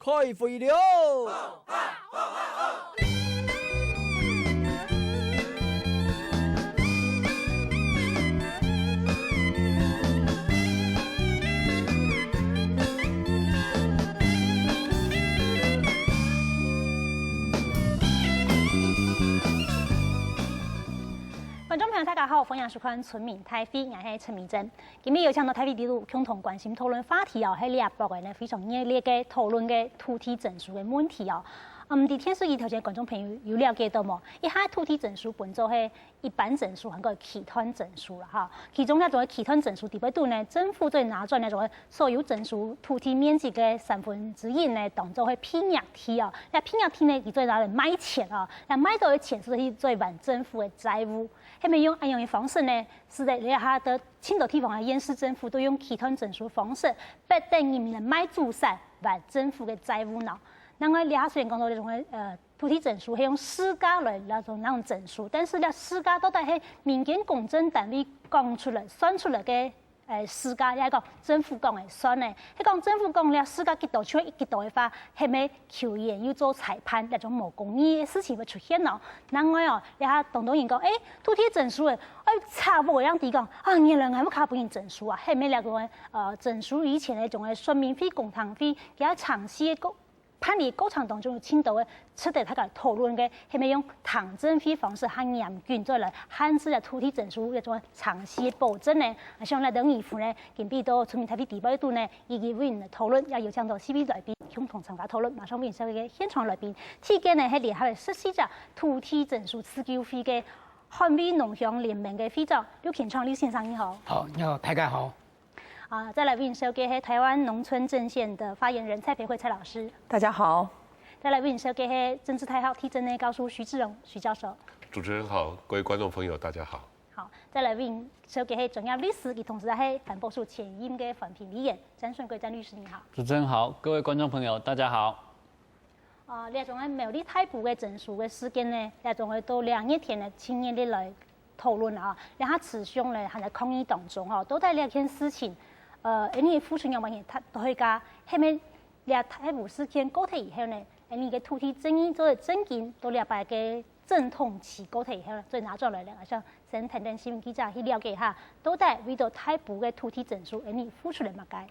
开会了。观众朋友，大家好，欢迎收看《村民台飞》，我是陈明珍。今日有请到台飞地路共同关心讨论话题哦，係呢一部嘅呢非常熱烈嘅討論嘅土地證書嘅問題哦。喺電視機頭前觀眾朋友有了解到冇？一下土地證書分做係一般證書，還有期團證書啦嚇。其中呢種期團證書地位度呢，政府最拿咗呢種所有證書土地面積嘅1/3呢，當做係偏額地哦。那偏額地呢，佢最拿嚟買錢哦，那買到嘅錢是去最還政府嘅債務。係咪用咁樣嘅方式呢？是在你下的青島地方嘅縣市政府都用期團證書方式，不等人民嚟買住宅還政府嘅債務呢？那我你下雖然講到呢種土地證書係用市價來那種證書，但是咧市價到底係民間公證單位講出來、算出來嘅市價，也係講政府講嘅算嘅。係講政府講咧市價幾多，出幾多嘅話，係咪求員要做裁判那種無公義嘅事情會出現咯？另外哦，你下當人講，土地證書嘅，差唔多樣地講，你兩係乜卡本人證書啊？係咪兩個證書以前嘅種嘅說明費、公堂費，其他詳細嘅判例過程當中，青島嘅出嚟大家討論嘅係咪用行政費方式很嚴謹再來限制土地證書一種詳細嘅保證呢？希望咧等議府呢，近邊到村民台啲地位度呢，以及委員討論，也有請到CB來賓共同參加討論。馬上歡迎所有嘅現場來賓。期間呢係聯合實施咗土地證書自救會嘅捍衛農鄉聯盟嘅會長劉乾昌劉先生，你好。好，你好，大家好。再來為你收嘅係台灣農村陣線的發言人蔡培慧蔡老師，大家好。再來為你收嘅係政治太好地震的教授徐志榮徐教授。主持人好，各位觀眾朋友大家好。好，再來為你收嘅係專業律師，佢同時係環保署前任嘅環評委員詹順貴詹律師，你好。主持人好，各位觀眾朋友大家好。呢種嘅苗栗太埔嘅證書嘅事件呢，呢種嘅都2日前嘅青年的來討論啊，然後持續咧還在抗議當中哦，都在呢件事情。你付出嘅物件，他都會講，係咪呢太埔事件過體以後呢？你嘅土地爭議做證件到呢排嘅正統期過體以後，再拿出來咧，像先聽聽新聞記者去了解下，到底為到太埔嘅土地證書，你付出嚟乜嘢？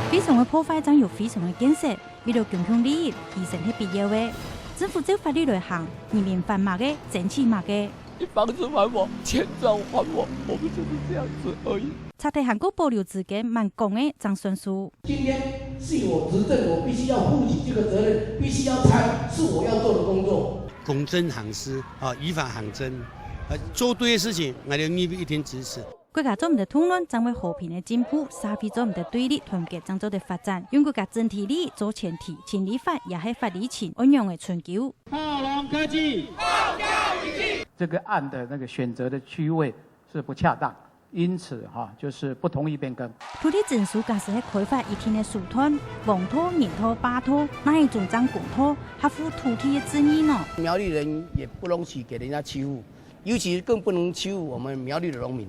非常嘅破壞將有非常嘅建設，為了共同利益，其實係必要嘅。政府照法律來行，人民還罵嘅，爭取罵嘅。你房子還我，錢債還我，我們就是這樣子而已。查睇韓國保留資格蠻廣嘅張順書。今天是我執政，我必須要負起這個責任，必須要參，是我要做的工作。公正行事啊，依法行政，做對嘅事情，我哋一定支持。國家做唔得通論，將為和平嘅進步；社會做唔得對立，團結將做得發展。用國家整體利益做前提，情理法也係法理情，安樣嘅存求。炮龍科技，這個案的那個選擇的區位是不恰當，因此就是不同意變更。土地證書假使係開發一天嘅樹團、黃土、泥土、巴土，哪一種爭公土，合乎土地嘅爭議呢？苗栗人也不容許給人家欺負，尤其更不能欺負我們苗栗的農民。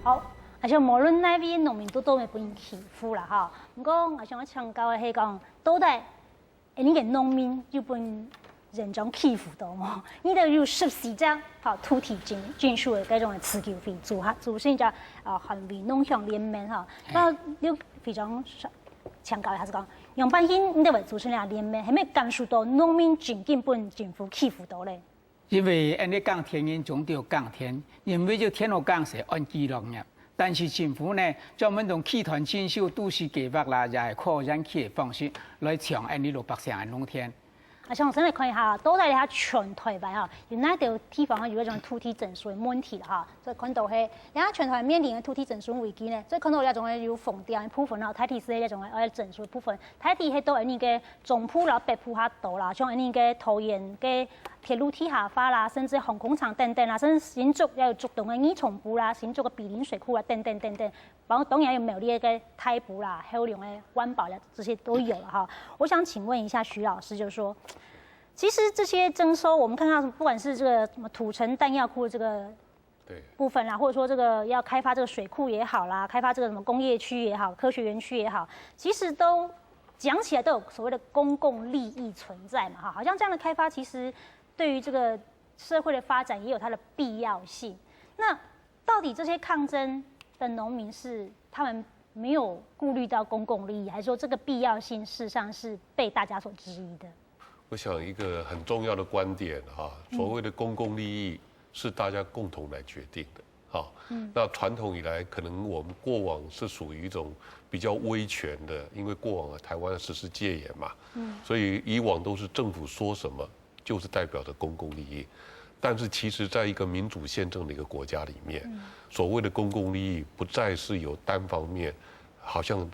好，而且無論哪位農民都未被人欺負啦，哈。不過我想強調嘅係講，到底呢個農民要被人種欺負到冇？你都要14張土地證書嘅嗰種自救會組成咗環衛農鄉聯盟哈。咁要非常強調嘅係講，楊半興你哋為組成呢個聯盟，係咪感受到農民真正被政府欺負到咧？因為按你講天然種就講天，因為就天路講是按記錄嘅，但是政府呢，專門用期團徵收都市計劃啦，也係擴展期嘅方式來搶按你600成嘅農田。像我先嚟看一下，到底你喺全台灣嚇，有哪條地方有一種土地證書嘅問題啦嚇？所以看到係，你喺全台面臨嘅土地證書危機呢，所以看到一種有封掉嘅部分啦，睇地是一種證書嘅部分，睇地係到呢個中埔啦、北埔下島啦，像呢個桃園嘅铁路梯下发啦，甚至航空场等等啦，甚至新竹要有竹东的二重埔啦，新竹的比邻水库啦，等等等等，包括当然有苗栗的太埔啦，还有另外湾宝啦，这些都有了哈。我想请问一下徐老师，就是说，其实这些征收，我们看到不管是这个什么土城弹药库的这个部分啦，或者说这个要开发这个水库也好啦，开发这个什么工业区也好，科学园区也好，其实都讲起来都有所谓的公共利益存在嘛，哈，好像这样的开发其实对于这个社会的发展也有它的必要性。那到底这些抗争的农民是他们没有顾虑到公共利益，还是说这个必要性事实上是被大家所质疑的？我想一个很重要的观点哈，所谓的公共利益是大家共同来决定的。好，那传统以来，可能我们过往是属于一种比较威权的，因为过往台湾实施戒严嘛，所以以往都是政府说什么就是代表着公共利益。但是其实，在一个民主宪政的一个国家里面，所谓的公共利益不再是由单方面，好像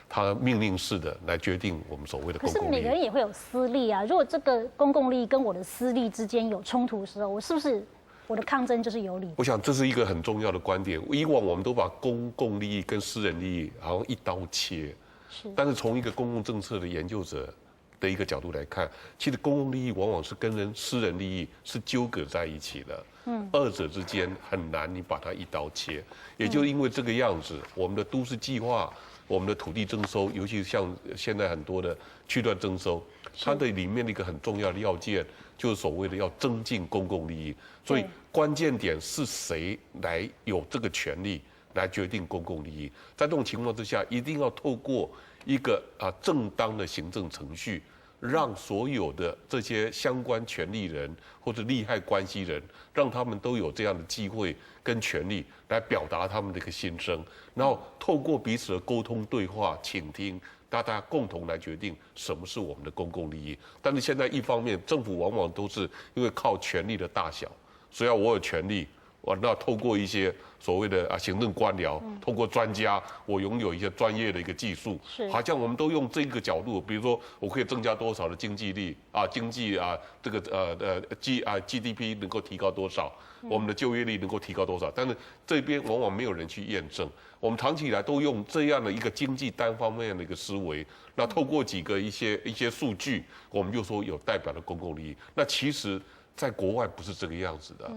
他命令式的来决定我们所谓的公共利益。可是每个人也会有私利啊，如果这个公共利益跟我的私利之间有冲突的时候，我是不是我的抗争就是有理？我想这是一个很重要的观点。以往我们都把公共利益跟私人利益好像一刀切，但是从一个公共政策的研究者的一个角度来看，其实公共利益往往是跟私人利益是纠葛在一起的，二者之间很难你把它一刀切。也就因为这个样子，我们的都市计划、我们的土地征收，尤其像现在很多的区段征收，它的里面的一个很重要的要件，就是所谓的要增进公共利益。所以关键点是谁来有这个权利来决定公共利益？在这种情况之下，一定要透过一个正当的行政程序，让所有的这些相关权利人或者利害关系人，让他们都有这样的机会跟权利来表达他们的一个心声，然后透过彼此的沟通对话、倾听，大家共同来决定什么是我们的公共利益。但是现在一方面，政府往往都是因为靠权力的大小，所以我有权利，那透过一些所谓的行政官僚，透过专家，我拥有一些专业的一个技术，好像我们都用这个角度，比如说我可以增加多少的经济力经济这个GDP 能够提高多少，我们的就业率能够提高多少，但是这边往往没有人去验证。我们长期以来都用这样的一个经济单方面的一个思维，那透过几个一些数据，我们就说有代表的公共利益。那其实在国外不是这个样子的，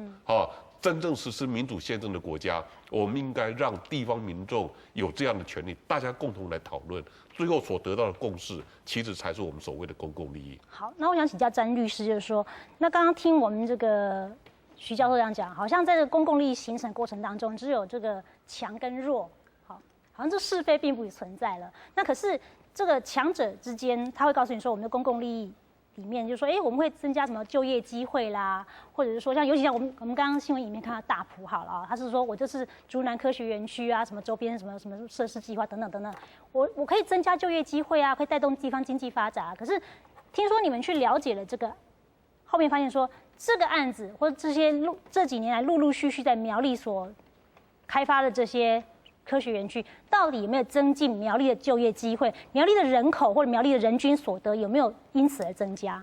真正实施民主宪政的国家，我们应该让地方民众有这样的权利，大家共同来讨论，最后所得到的共识，其实才是我们所谓的公共利益。好，那我想请教詹律师，就是说，那刚刚听我们这个徐教授这样讲，好像在这个公共利益形成过程当中，只有这个强跟弱，好像这是非并不存在了。那可是这个强者之间，他会告诉你说，我们的公共利益里面就说，我们会增加什么就业机会啦，或者是说尤其像我们刚刚新闻里面看到大埔好了他是说我就是竹南科学园区啊，什么周边什么设施计划等等等等，我可以增加就业机会啊，可以带动地方经济发展啊。可是听说你们去了解了这个，后面发现说这个案子或者这几年来陆陆续续在苗栗所开发的这些科学园区，到底有没有增进苗栗的就业机会？苗栗的人口或者苗栗的人均所得有没有因此而增加？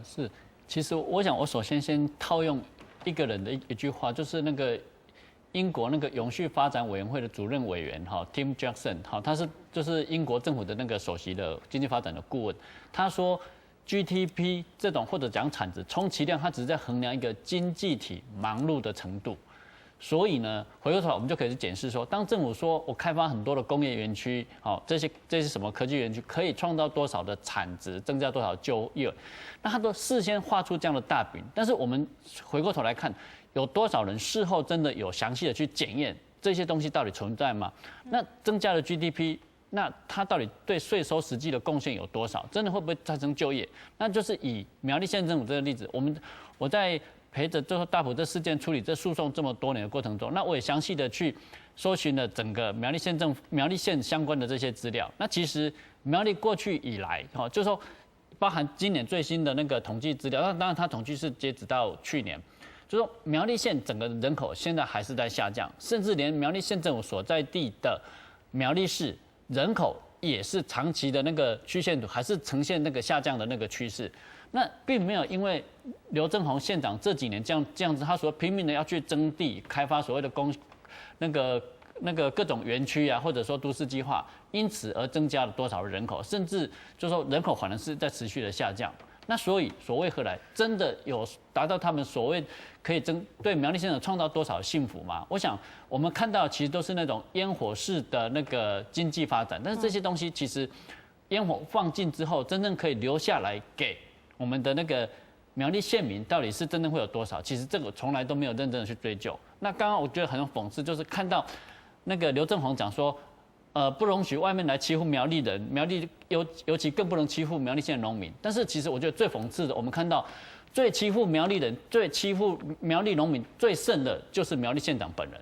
是，其实我想，我首先套用一个人的一句话，就是那个英国那个永续发展委员会的主任委员Tim Jackson， 他就是英国政府的那个首席的经济发展的顾问，他说 GDP 这种或者讲产值，充其量它只是在衡量一个经济体忙碌的程度。所以呢，回过头来我们就可以去检视说，当政府说我开发很多的工业园区，这些什么科技园区可以创造多少的产值，增加多少就业，那他都事先画出这样的大饼。但是我们回过头来看，有多少人事后真的有详细的去检验这些东西到底存在吗？那增加了 GDP， 那它到底对税收实际的贡献有多少？真的会不会产生就业？那就是以苗栗县政府这个例子，我在陪着最后大埔这事件处理这诉讼这么多年的过程中，那我也详细的去搜寻了整个苗栗县相关的这些资料。那其实苗栗过去以来，就是说包含今年最新的那个统计资料，那当然它统计是截止到去年，就是说苗栗县整个人口现在还是在下降，甚至连苗栗县政府所在地的苗栗市人口也是长期的那个曲线图还是呈现那个下降的那个趋势。那并没有因为刘正宏县长这几年这样子，他说拼命的要去征地开发所谓的那个各种园区啊，或者说都市计划，因此而增加了多少人口，甚至就说人口反而是在持续的下降。那所以所谓何来，真的有达到他们所谓可以对苗栗县长创造多少幸福吗？我想我们看到其实都是那种烟火式的那个经济发展，但是这些东西其实烟火放尽之后，真正可以留下来给我们的那个苗栗县民，到底是真正会有多少？其实这个从来都没有认真的去追究。那刚刚我觉得很讽刺，就是看到那个刘正宏讲说，不容许外面来欺负苗栗人，苗栗尤其更不能欺负苗栗县的农民。但是其实我觉得最讽刺的，我们看到最欺负苗栗人、最欺负苗栗农民最甚的，就是苗栗县长本人。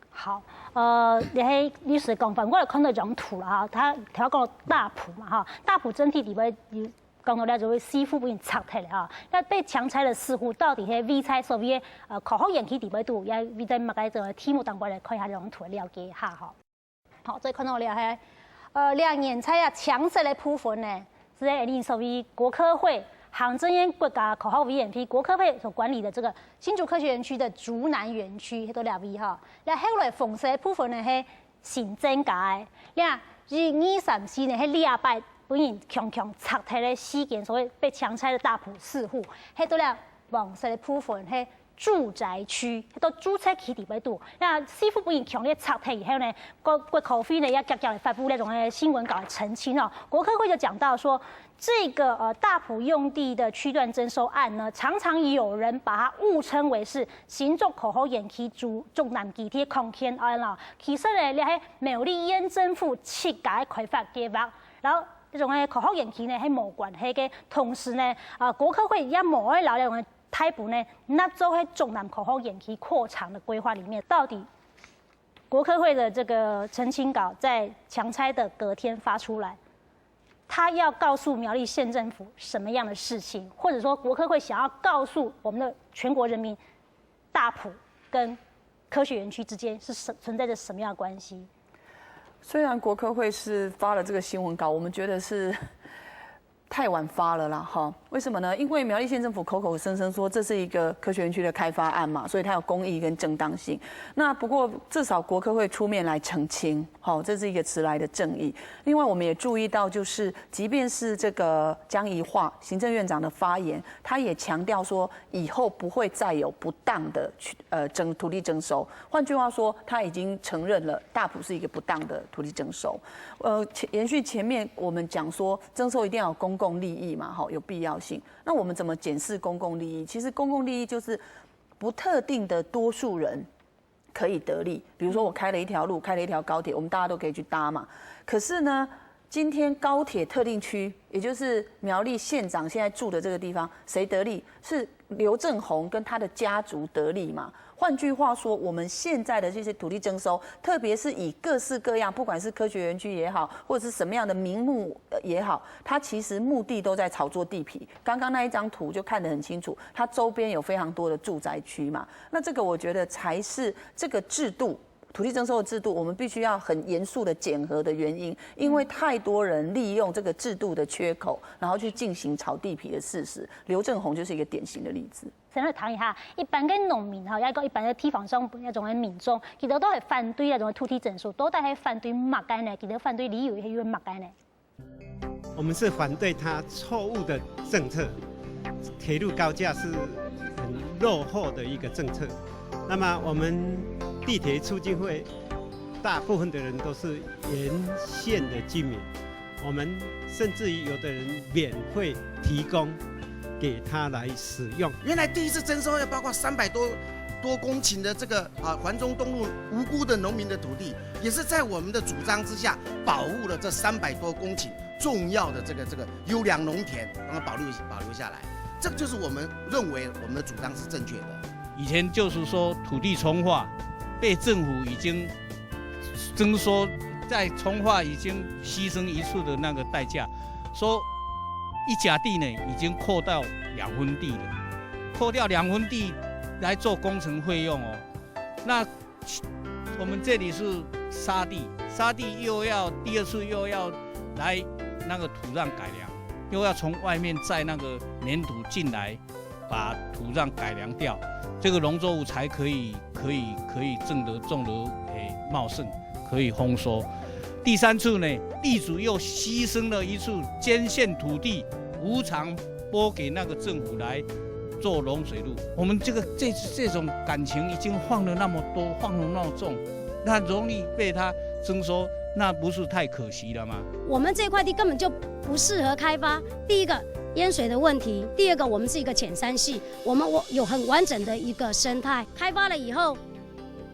好，你喺律师讲法，我有看到一张图啦哈，他讲到大埔嘛哈，大埔整体里边讲到了就会师傅不用拆开了哈，那被强拆的似乎到底喺 V 拆所谓考好园区里边度，也 V 在乜嘅就题目当中来看一下这张图了解一下哈。好，再看到了喺两年才强势的部分呢，是在你所谓国科会。行政院国家口号 VNP 国科会所管理的这个新竹科学园区的竹南园区，迄都两位哈。那后来fon社部分呢，是新增加的。那2024年迄礼拜本人强拆退的4件所谓被强拆的大埔4户，迄都了fon社的部分是住宅区，迄都注册起伫边度。那师傅本人强烈拆退以后呢，国科会呢也积极来发布那种新闻稿来澄清哦。国科会就讲到说。这个大埔用地的区段征收案呢，常常有人把它误称为是新竹口号园区中南基地空间案啦。其实呢，你喺苗栗县政府设计开发计划，然后这种口号园区呢係無關係嘅，同時呢，國科會也冇喺留喺台埔呢，那做喺中南口號園區擴廠的規劃裡面，到底國科會的這個澄清稿在強拆的隔天發出來。他要告訴苗栗縣政府什麼樣的事情，或者說國科會想要告訴我們的全國人民，大埔跟科學園區之間是存在着什麼樣的關係？雖然國科會是發了這個新聞稿，我們覺得是太晚發了啦，哈。為什麼呢？因為苗栗縣政府口口聲聲說這是一個科學園區的開發案嘛，所以它有公義跟正當性。那不過至少國科會出面來澄清，好，這是一個遲來的正義。另外，我們也注意到，就是即便是這個江宜樺行政院長的發言，他也強調說以後不會再有不當的土地徵收。換句話說，他已經承認了大埔是一個不當的土地徵收。延續前面我們講說徵收一定要有公共利益嘛，好，有必要。那我们怎么检视公共利益？其实公共利益就是不特定的多数人可以得利。比如说我开了一条路，开了一条高铁，我们大家都可以去搭嘛。可是呢，今天高铁特定区，也就是苗栗县长现在住的这个地方，谁得利？是刘正宏跟他的家族得利嘛？换句话说，我们现在的这些土地征收，特别是以各式各样，不管是科学园区也好，或者是什么样的名目也好，它其实目的都在炒作地皮。刚刚那一张图就看得很清楚，它周边有非常多的住宅区嘛。那这个我觉得才是这个制度。土地征收的制度，我们必须要很严肃的检核的原因，因为太多人利用这个制度的缺口，然后去进行炒地皮的事实。刘正宏就是一个典型的例子。先嚟談一下，一般嘅農民哈，一個一般嘅地方上一種嘅民眾，其實都係反對那種土地徵收，都係反對乜嘢呢？其實反對理由係因為乜嘢呢？我們是反對他錯誤的政策，鐵路高架是很落後的一個政策。那麼我們地鐵促進會大部分的人都是沿線的居民，我們甚至於有的人免費提供給他來使用。原來第一次徵收要包括300多公頃的這個環中東路無辜的農民的土地，也是在我們的主張之下保護了這300多公頃重要的這個優良農田，讓它保留下來。這個就是我們認為我們的主張是正確的。以前就是說土地重劃被政府已經徵收，在重劃已經犧牲一處的那個代價，說一甲地呢已經扣到2分地了，扣掉2分地來做工程費用哦。那我們這裡是沙地又要第二次又要來那個土壤改良，又要从外面载那个粘土进来，把土壤改良掉，这个农作物才可以种得茂盛，可以丰收。第三处呢，地主又牺牲了一处捐献土地，无偿拨给那个政府来做农水路。我们这种感情已经放了那么多，放了那么重，那容易被他征收，那不是太可惜了吗？我们这块地根本就不适合开发。第一个淹水的问题，第二个我们是一个浅山系，我有很完整的一个生态，开发了以后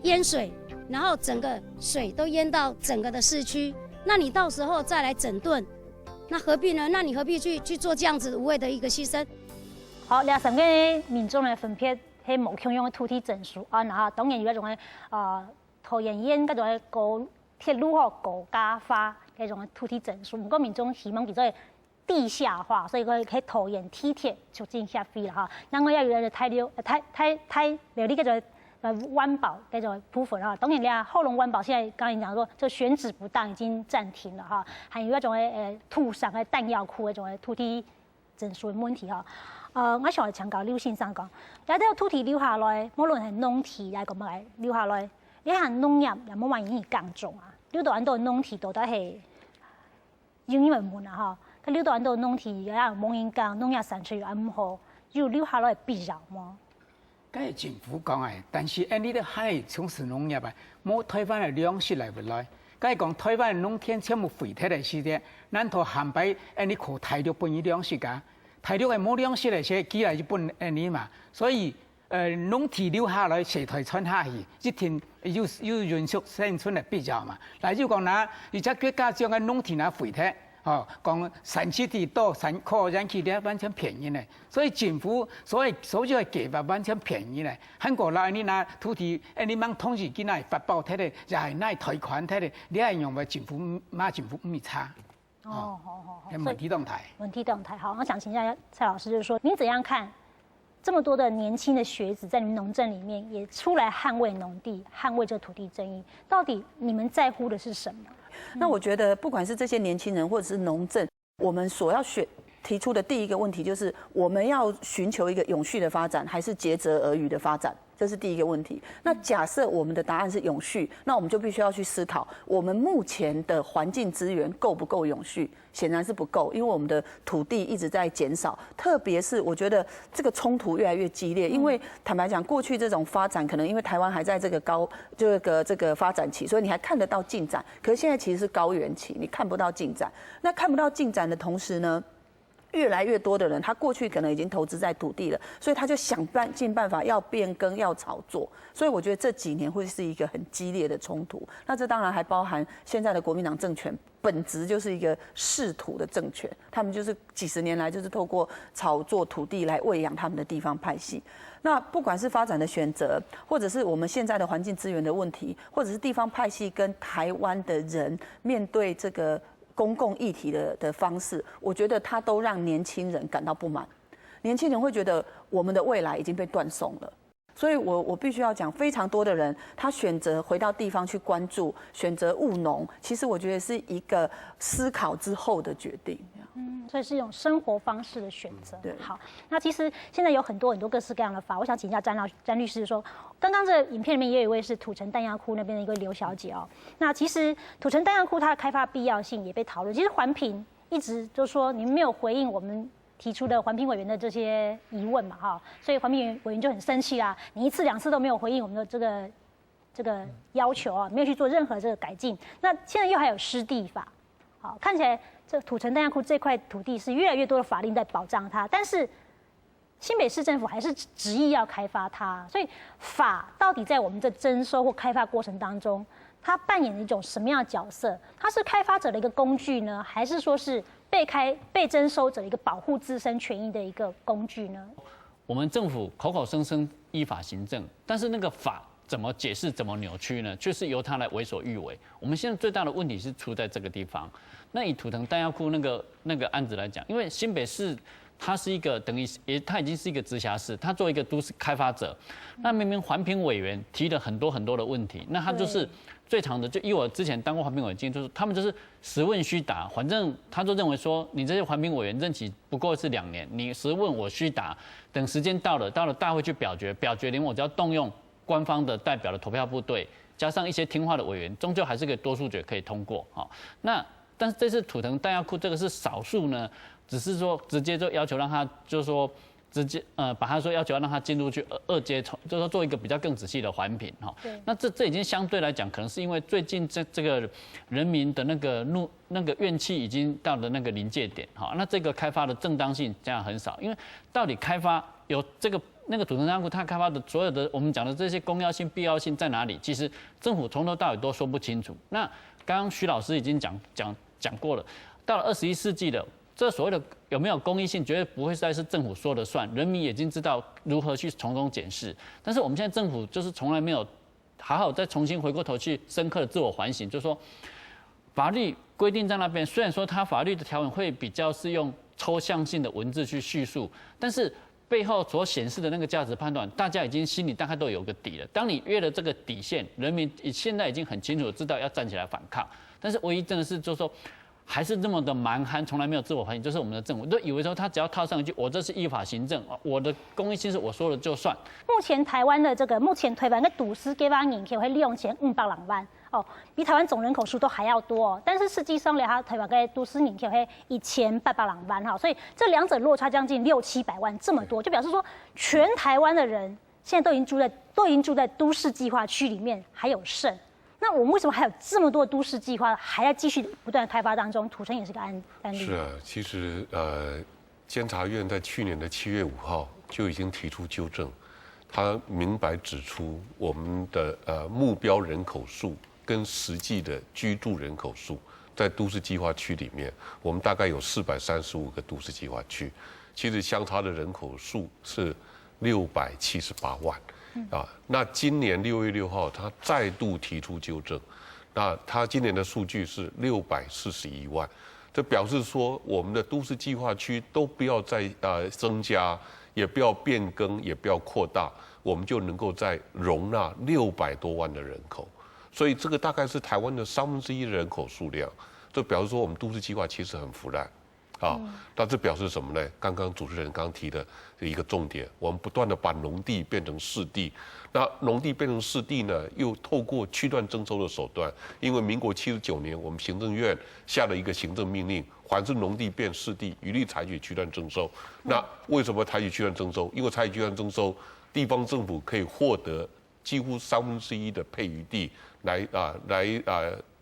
淹水，然后整个水都淹到整个的市区，那你到时候再来整顿，那何必呢？那你何必去做这样子无谓的一个牺牲？好，23个民众来分配迄无共用的土地证书啊，然后当然有迄种的桃园县嗰种的高铁路高架化嗰种的土地证书，不过民众希望叫做地下化，所以佢喺桃园梯铁促进下飞啦哈。然后要有人太苗栗嗰种湾保嗰种部分哈，当然咧后龙湾保现在刚才讲说，这选址不当已经暂停了哈，还有一种的土上的弹药库嗰种的土地证书的问题哈。我想来请教刘先生讲，有啲土地留下來，無論係農地嚟咁嚟留下來，你係農業有冇話已經耕種啊？留到很多農地到底係因為悶啊嚇，佢留到很多農地有冇人耕，農業產出又唔好，要留下來必要嗎？梗係政府講嘅，但是你哋係從事農業啊，冇推翻嘅糧食嚟唔來。梗係講推翻農田全部廢鐵嚟時啲，咱頭限擺你靠大陸本糧食㗎。大陸係冇糧食嚟寫寄來日本你嘛，所以農地留下來社台傳下去，一天要延續生存嘅必要嘛。例如講嗱，而且國家將嘅農田啊廢鐵，講產出地多，可人去咧完全便宜咧，所以政府所有嘅計劃完全便宜咧。韓國來你拿土地，你掹統治機來發包睇咧，又係拿貸款睇咧，你係用嘅政府唔係差。好。問題動態。問題動態，好，我想請教一下蔡老師，就是說，您怎樣看這麼多的年輕的學子在你們農政裡面也出來捍衛農地、捍衛這土地正義，到底你們在乎的是什麼？那我覺得，不管是這些年輕人或者是農政，我們所要提出的第一個問題就是，我們要尋求一個永續的發展，還是竭澤而漁的發展？這是第一個問題。那假設我們的答案是永續，那我們就必須要去思考，我們目前的環境資源夠不夠永續？顯然是不夠，因為我們的土地一直在減少，特別是我覺得這個衝突越來越激烈。因為坦白講，過去這種發展可能因為台灣還在這個發展期，所以你還看得到進展。可是現在其實是高原期，你看不到進展。那看不到進展的同時呢，越來越多的人，他過去可能已經投資在土地了，所以他就想盡辦法要變更、要炒作。所以我覺得這幾年會是一個很激烈的衝突。那這當然還包含現在的國民黨政權本質就是一個嗜土的政權，他們就是幾十年來就是透過炒作土地來餵養他們的地方派系。那不管是發展的選擇，或者是我們現在的環境資源的問題，或者是地方派系跟台灣的人面對這個公共議題的方式，我覺得它都讓年輕人感到不滿。年輕人會覺得我們的未來已經被斷送了。所以我必須要講，非常多的人他選擇回到地方去關注，選擇務農，其實我覺得是一個思考之後的決定。所以是一種生活方式的選擇。對，好，那其實現在有很多各式各樣的法，我想請教詹律師說，剛剛這個影片裡面也有一位是土城彈藥庫那邊的一個劉小姐哦。那其實土城彈藥庫它的開發必要性也被討論，其實環評一直就說你們沒有回應我們提出的環評委員的這些疑問嘛，哈，所以環評委員就很生氣啦，你一次兩次都沒有回應我們的這個要求啊，沒有去做任何這個改進。那現在又還有濕地法，好，看起來這土城彈藥庫這塊土地是越來越多的法令在保障它，但是新北市政府還是執意要開發它，所以法到底在我們的徵收或開發過程當中，它扮演一種什麼樣的角色？它是開發者的一個工具呢，還是說是被徵收者一個保護自身權益的一個工具呢？我們政府口口聲聲依法行政，但是那個法怎麼解釋、怎麼扭曲呢？就是由他來為所欲為。我們現在最大的問題是出在這個地方。那以土城彈藥庫那個案子來講，因為新北市它是一個等於它已經是一個直轄市，它作為一個都市開發者，那明明環評委員提了很多的問題，那它就是最长的，就以我之前当过环评委经验，就是他们就是实问虚答，反正他就认为说，你这些环评委员任期不过是2年，你实问我虚答，等时间到了大会去表决，连我只要动用官方的代表的投票部队，加上一些听话的委员，终究还是个多数决可以通过。好，但是这次土城弹药库这个是少数呢，只是说直接就要求让他就是说。直接把他说要求要让他进入去2阶，就是说做一个比较更仔细的环评哈。那这已经相对来讲，可能是因为最近这个人民的那个怨气已经到了那个临界点哈。那这个开发的正当性这样很少，因为到底开发有那个土城弹药库它开发的所有的我们讲的这些公要性、必要性在哪里？其实政府从头到尾都说不清楚。那刚刚徐老师已经讲过了，到了21世纪了。这所谓的有没有公益性，绝对不会再是政府说了算，人民已经知道如何去从中检视。但是我们现在政府就是从来没有好好再重新回过头去深刻的自我反省，就是说法律规定在那边，虽然说它法律的条文会比较是用抽象性的文字去叙述，但是背后所显示的那个价值判断，大家已经心里大概都有个底了。当你越了这个底线，人民现在已经很清楚知道要站起来反抗，但是唯一真的是就是说。还是这么的蛮憨，从来没有自我反省，就是我们的政府都以为说他只要套上一句“我这是依法行政”，我的公益性是我说了就算。目前台湾的目前台湾的都市计划人口会利用前500万哦，比台湾总人口数都还要多哦。但是实际上呢，台湾的都市人口会1800万哈，所以这两者落差将近600-700万这么多，就表示说全台湾的人现在都已经住在都市计划区里面，还有剩。那我们为什么还有这么多都市计划还在继续不断开发当中？土城也是个案例。是啊，其实监察院在去年的7月5号就已经提出纠正，他明白指出我们的目标人口数跟实际的居住人口数，在都市计划区里面，我们大概有435个都市计划区，其实相差的人口数是678万。那今年6月6号，他再度提出纠正，那他今年的数据是641万，这表示说我们的都市计划区都不要再增加，也不要变更，也不要扩大，我们就能够再容纳600多万的人口，所以这个大概是台湾的1/3的人口数量，这表示说我们都市计划其实很腐烂。那这表示什么呢？刚刚主持人刚提的一个重点，我们不断的把农地变成市地，那农地变成市地呢，又透过区段征收的手段，因为民国79年，我们行政院下了一个行政命令，凡是农地变市地，一律采取区段征收。那为什么采取区段征收？因为采取区段征收，地方政府可以获得几乎1/3的配余地，来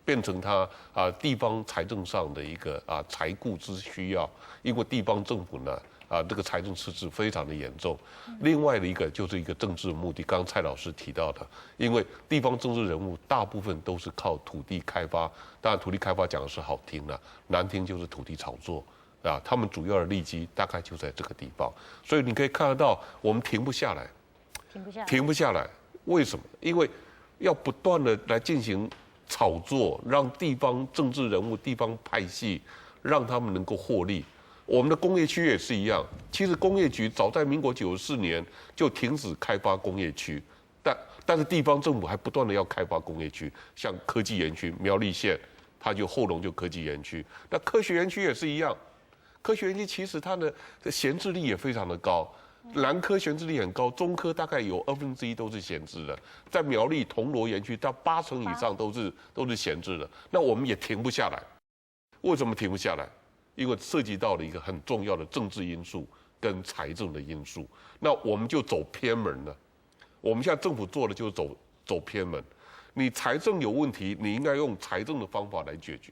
变成它地方财政上的一个财顾之需要，因为地方政府呢这个财政赤字非常的严重。另外的一个就是一个政治目的，刚刚蔡老师提到的，因为地方政治人物大部分都是靠土地开发，当然土地开发讲的是好听的，难听就是土地炒作他们主要的利基大概就在这个地方，所以你可以看得到我们停不下来，为什么？因为要不断的来进行炒作，让地方政治人物、地方派系，让他们能够获利。我们的工业区也是一样，其实工业局早在民国94年就停止开发工业区，但是地方政府还不断的要开发工业区，像科技园区，苗栗县它就后龙就科技园区，那科学园区也是一样，科学园区其实它的闲置率也非常的高。南科闲置率很高，中科大概有1/2都是闲置的，在苗栗铜锣园区到80%以上都是闲置的。那我们也停不下来，为什么停不下来？因为涉及到了一个很重要的政治因素跟财政的因素。那我们就走偏门了。我们现在政府做的就是走偏门。你财政有问题，你应该用财政的方法来解决。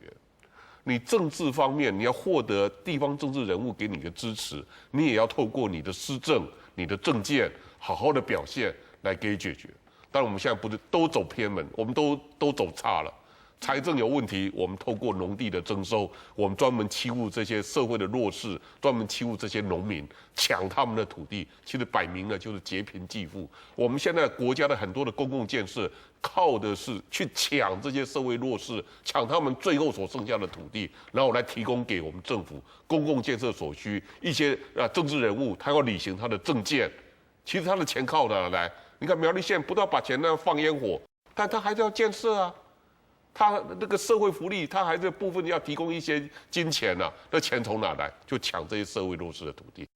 你政治方面，你要获得地方政治人物给你的支持，你也要透过你的施政、你的政见，好好的表现来给予解决。但我们现在不是都走偏门，我们都走差了。财政有问题，我们透过农地的征收，我们专门欺负这些社会的弱势，专门欺负这些农民，抢他们的土地，其实摆明了就是劫贫济富。我们现在国家的很多的公共建设，靠的是去抢这些社会弱势，抢他们最后所剩下的土地，然后来提供给我们政府公共建设所需。一些政治人物他要履行他的政见，其实他的钱靠哪来？你看苗栗县不知道把钱那样放烟火，但他还是要建设啊。他那个社会福利，他还是部分要提供一些金钱啊，那钱从哪来？就抢这些社会弱势的土地。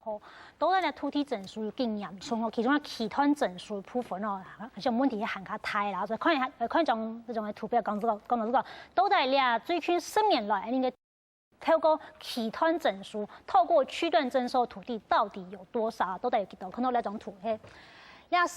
岛内的土地征收更严重哦，其中啊期团征收部分哦，像问题行较大啦，所以看种的图表讲到这个，岛内咧最近10年来那个透过期团征收，透过区段征收土地到底有多少？岛内有看到那种图嘿，要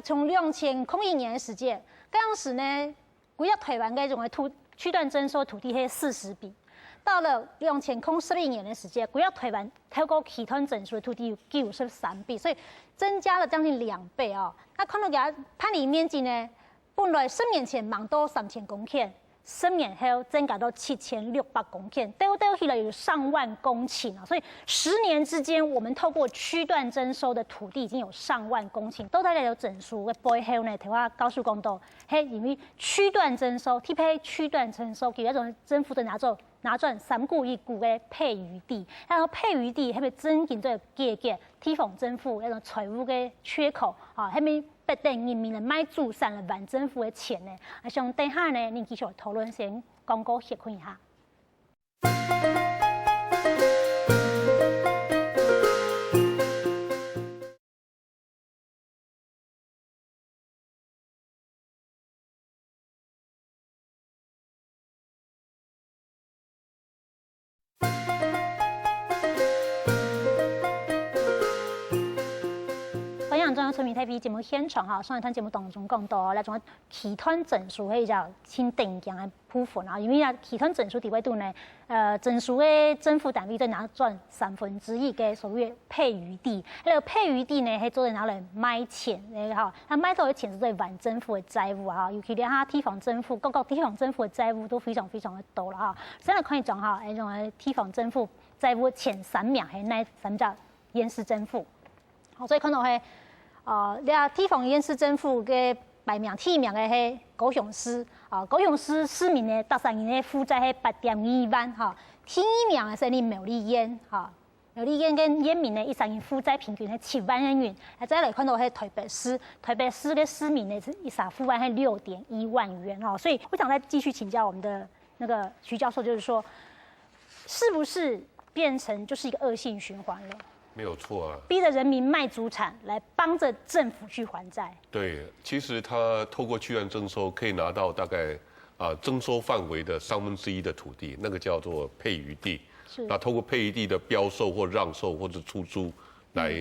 从2001年的时间，当时呢，规个台湾的这种区段征收土地是40笔。到了2012年的时间，规个台湾透过期团征收的土地有93笔，所以增加了将近2倍哦。那看到给它判理面积呢，本来10年前蛮多3000公顷，10年后增加到7600公顷，都起来有上万公顷啊。所以10年之间，我们透过区段征收的土地已经有上万公顷，都在有征收的背后呢，台湾高速公路，因为区段征收，替配区段征收，给那种政府的拿赚3股1股的配余地，然后配余地还没增进这个价格，提供政府那种财务的缺口啊，还没不等人民的买住散了万政府的钱呢。啊，像等下呢，您继续讨论先广告协看一下。中央村民台北节目现场哈，上一趟节目当中讲到，那种期团征收迄叫新定样的部分啊，因为啊期团征收地位度呢，征收的政府单位在拿赚1/3的所谓配余地，那个配余地呢，係做在拿来买钱的哈，那买到的钱是对万政府的债务啊，尤其咧哈地方政府，各个地方政府的债务都非常的多了哈。现在可以讲哈，那种地方政府债务前3名係那3叫淹死政府，好，所以看到係。地方县市政府嘅排名第1名嘅係高雄市，高雄市市民嘅13年嘅負債係8.2萬，第2名嘅係苗栗縣，苗栗縣嘅縣民嘅13年負債平均係7萬日元，再來看到係台北市嘅市民嘅13負債係6.1萬元，所以我想再繼續請教我們的那個徐教授，就是說，是不是變成就是一個惡性循環了？没有错啊，逼着人民卖祖产来帮着政府去还债。对，其实他透过区段征收可以拿到大概征收范围的1/3的土地，那个叫做配余地。是。那透过配余地的标售或让售或者出租来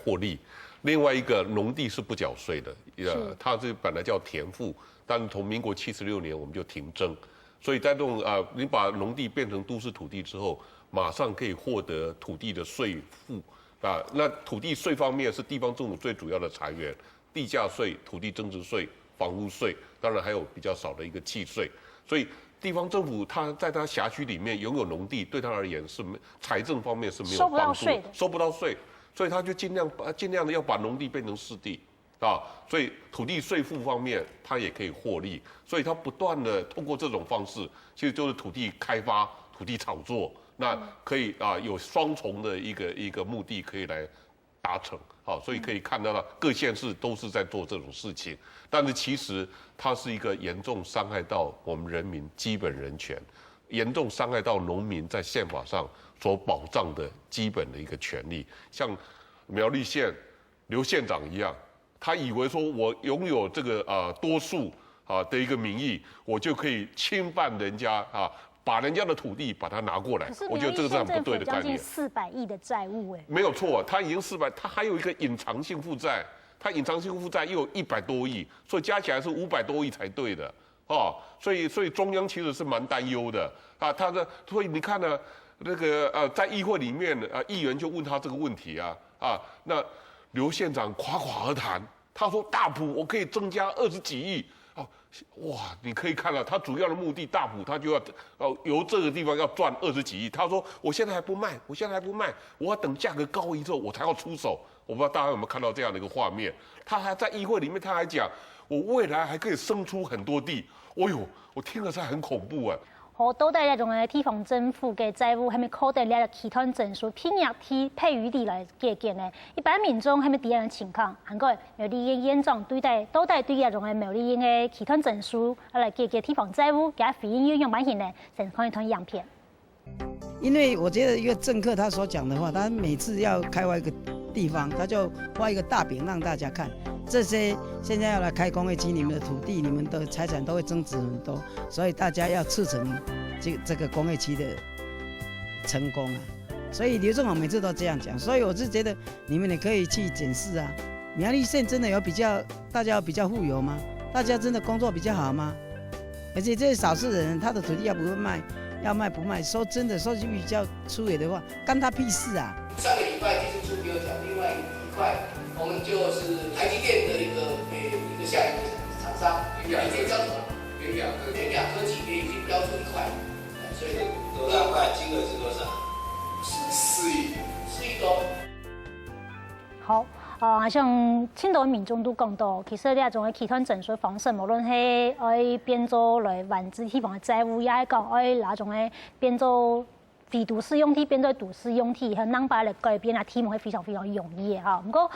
获利。另外一个农地是不缴税的，它这本来叫田赋，但是从民国76年我们就停征，所以在这种你把农地变成都市土地之后。马上可以获得土地的税赋啊，那土地税方面是地方政府最主要的财源，地价税、土地增值税、房屋税，当然还有比较少的一个契税，所以地方政府它在它辖区里面拥有农地，对它而言是财政方面是没有帮助的，收不到税，所以他就尽量的要把农地变成市地啊，所以土地税赋方面它也可以获利，所以它不断的通过这种方式，其实就是土地开发、土地炒作。那可以有双重的一个目的可以来达成，好，所以可以看到了各县市都是在做这种事情，但是其实它是一个严重伤害到我们人民基本人权，严重伤害到农民在宪法上所保障的基本的一个权利。像苗栗县刘县长一样，他以为说我拥有这个多数的一个民意，我就可以侵犯人家把人家的土地把它拿过来，我觉得这个是很不对的概念。将近400亿的债务，没有错，他已经400，他还有一个隐藏性负债，他隐藏性负债又有100多亿，所以加起来是500多亿才对的，所以中央其实是蛮担忧的所以你看呢，那个在议会里面议员就问他这个问题那刘县长夸夸而谈，他说大埔我可以增加20几亿。哇，你可以看到他主要的目的，大埔他就要由这个地方要赚20几亿。他说我现在还不卖，我要等价格高一之后我才要出手。我不知道大家有没有看到这样的一个画面？他还在议会里面，他还讲我未来还可以生出很多地。哦呦，我听了才很恐怖和都在那种的地方政府嘅债务，还没扣得了期摊证书，偏要替配余地来计件呢。一般民众还没第样情况，韩国苗栗县县长对待都在对那种的苗栗县的期摊证书来计地方债务，给他回应用蛮型呢，先看一段样片。因为我觉得一个政客他所讲的话，他每次要开发一个地方，他就画一个大饼让大家看。这些现在要来开工业区，你们的土地、你们的财产都会增值很多，所以大家要促成这个工业区的成功啊。所以刘正宏每次都这样讲，所以我是觉得你们也可以去检视啊。苗栗县真的有大家有比较富有吗？大家真的工作比较好吗？而且这些少数人，他的土地要不卖，要卖不卖，说真的，说句比较粗野的话，干他屁事啊！上个礼拜其实出给我讲另外一块。我们就是台积电的一个下一个厂商，已经标什么？联雅科技也已经标出1块，所以多大块？金额是多少？4亿多。好。像青岛民众都讲到，其实呢种嘅期摊证书方式，无论係愛變做來還之地方嘅債務，也係講愛那種嘅變做非都市用地變做都市用地，和能把嚟改變啊，題目係非常非常容易嘅嚇。不過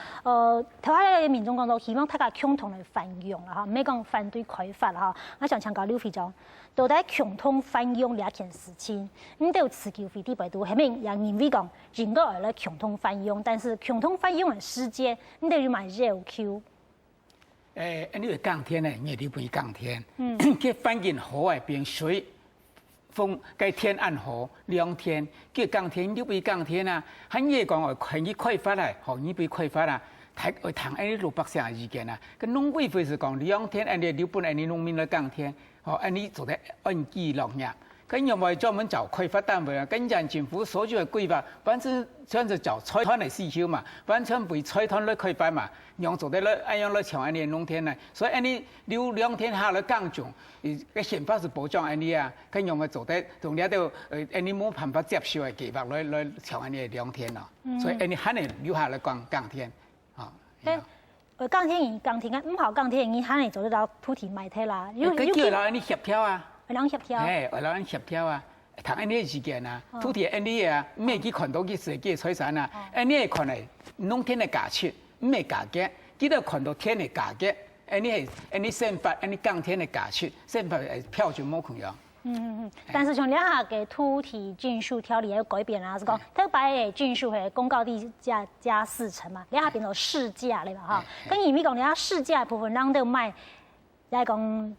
台灣嘅民眾講到，希望大家共同嚟反用啦嚇，唔係講反對開發啦嚇。我想請教劉會長，到底共同反用呢一件事情，你都有持久非地擺度，係咪也認為講應該嚟共同反用，但是共同反用嘅時間，你都要買繞口。因為鋼天呢，你哋不鋼天，佢反映河外邊水。風該天暗河2天，叫鋼天你不鋼天啊！很嘢講話可以開發啦，學你不開發啦，睇會談安尼600項意見啊！個農委會是講2天，安尼日本安尼農民來鋼天，哦安尼做得按機落業。跟因為專門找開發單位啊，跟人政府所有嘅規劃，反正像是找財團嚟需求嘛，完全為財團來開發嘛，讓做得咧按樣來搶安尼農田呢，所以安尼留2天下來降種，個憲法是保障安尼啊，跟用嘅做得同你都安尼冇辦法接受嘅計劃來搶安尼2天咯，所以安尼肯定留下來降天，啊。降天唔好降天，你肯定做得到土地賣體啦。佢叫人安尼協調啊。為人協調，為人協調啊，談安尼嘅事件啊，土地安尼啊，唔係去看到去設計財產啊，安尼係看嚟農田嘅價值，唔係價格，記得看到天嘅價格，安尼係安尼憲法，安尼鋼天嘅價值，憲法係標準冇同樣。但是像兩下嘅土地均數條例有改變啦，是講特別嘅均數係公告地價加4成嘛，兩下變做市價嚟嘛嚇，跟而咪講兩下市價部分人都賣，又係講。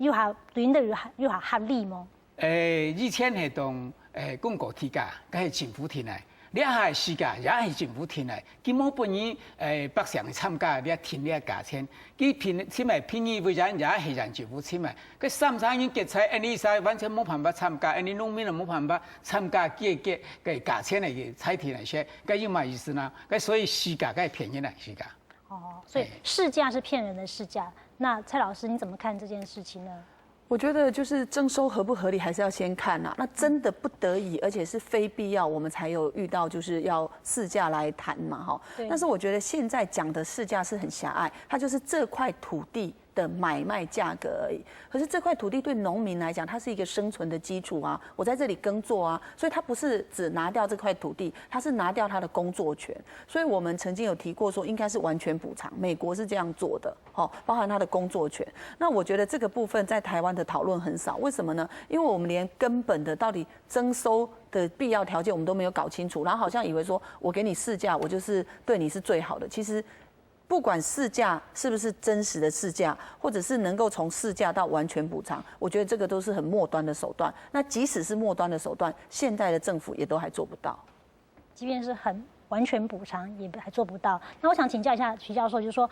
要下對的要下合理麼？以前係當公告提價，梗係政府填嚟；你係市價，也係政府填嚟。佢冇本意北上參加，你填呢個價錢，佢填埋便宜為人，也係人政府填埋。佢3年結菜，你曬完全冇辦法參加，你農民又冇辦法參加嘅價錢嚟採填嚟些，咁有乜意思呢？咁所以市價梗係便宜啦，市價。哦，所以市價是騙人的市價。那蔡老師，你怎麼看這件事情呢？我覺得就是徵收合不合理，還是要先看啊。那真的不得已，而且是非必要，我們才有遇到就是要市價來談嘛，哈。但是我覺得現在講的市價是很狹隘，它就是這塊土地的買賣價格而已。可是這塊土地對農民來講，它是一個生存的基礎啊，我在這裡耕作啊，所以它不是只拿掉這塊土地，它是拿掉它的工作權。所以我們曾經有提過說，應該是完全補償，美國是這樣做的，包含它的工作權。那我覺得這個部分在台灣的討論很少，為什麼呢？因為我們連根本的到底徵收的必要條件我們都沒有搞清楚，然後好像以為說我給你市價，我就是對你是最好的，其實。不管市價是不是真實的市價，或者是能夠從市價到完全補償，我覺得這個都是很末端的手段。那即使是末端的手段，現在的政府也都還做不到。即便是很完全補償，也還做不到。那我想請教一下徐教授，就是說，